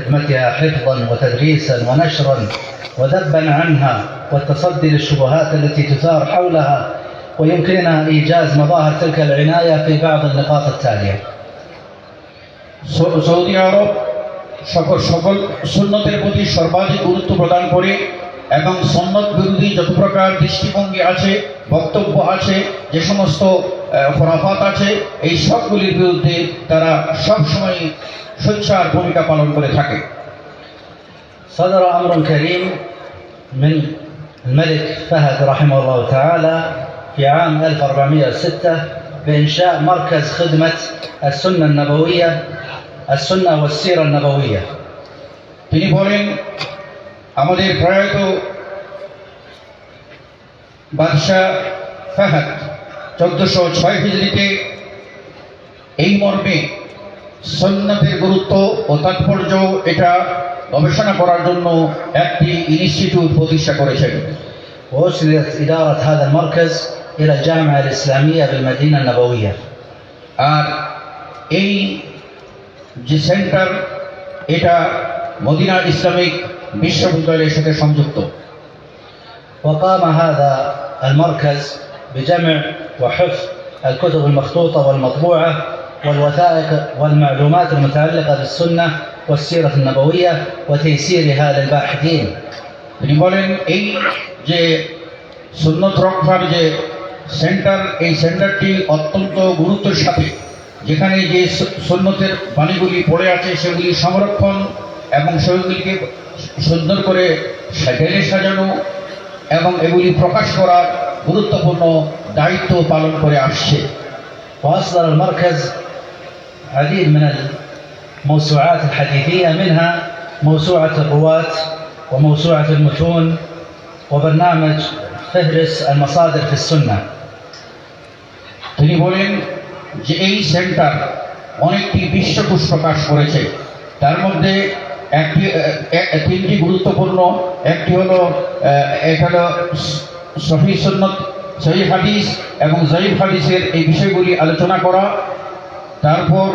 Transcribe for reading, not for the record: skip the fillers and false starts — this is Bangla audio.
خدمتها حفظا وتدريسا ونشرا وذبا عنها والتصدي للشبهات التي تثار حولها، ويمكننا إيجاز مظاهر تلك العناية في بعض النقاط التالية. সৌদি আরব সকল সুন্নতের প্রতি সর্বাধিক গুরুত্ব প্রদান করে এবং সুন্নত বিরোধী যত প্রকার দৃষ্টিভঙ্গি আছে, বক্তব্য আছে, যে সমস্ত খোরাফাত আছে, এই সবগুলির বিরুদ্ধে তারা সবসময় সোচ্চার ভূমিকা পালন করে থাকে। صدر أمر كريم من الملك فهد رحمه الله تعالى في عام 1406 بإنشاء مركز خدمة السنة النبوية، السنة والسيرة النبوية. তিনি বলেন, আমাদের প্রয়াত বাদশাহ ফাহাদ 1406 হিজরিতে এই মর্মে সুন্নতের গুরুত্ব ও তাৎপর্য এটা গবেষণা করার জন্য একটি ইনস্টিটিউট প্রতিষ্ঠা করেছেন। وأسندت إدارة هذا المركز إلى الجامعة الإسلامية بالمدينة النبوية. আর এই যে সেন্টার এটা মদিনা ইসলামিক বিশ্ববিদ্যালয়ের সাথে সংযুক্ত। وقام هذا المركز بجمع وحفظ الكتب المخطوطة والمطبوعة والوثائق والمعلومات المتعلقة بالسنة والسيرة النبوية وتيسيرها للباحثين. তিনি বলেন, এই যে সুন্নত রক্ষার যে সেন্টার, এই সেন্টারটি অত্যন্ত গুরুত্বের সাথে যেখানে যে সুন্নতের বাণীগুলি পড়ে আছে সেগুলি সংরক্ষণ এবং সেগুলিকে সুন্দর করে ঢেলে সাজানো এবং এগুলি প্রকাশ করার গুরুত্বপূর্ণ দায়িত্ব পালন করে আসছে। وأصدر المركز عديد من الموسوعات الحديثية، منها موسوعة الرواة وموسوعة المتون وبرنامج فهرس المصادر في السنة. তিনি বলেন যে এই সেন্টার অনেকটি বিশ্বকোষ প্রকাশ করেছে, তার মধ্যে তিনটি গুরুত্বপূর্ণ, একটি হলো সহিহ সুন্নত, সহিহ হাদিস এবং জয়ীফ হাদিসের এই বিষয়গুলি আলোচনা করা, তারপর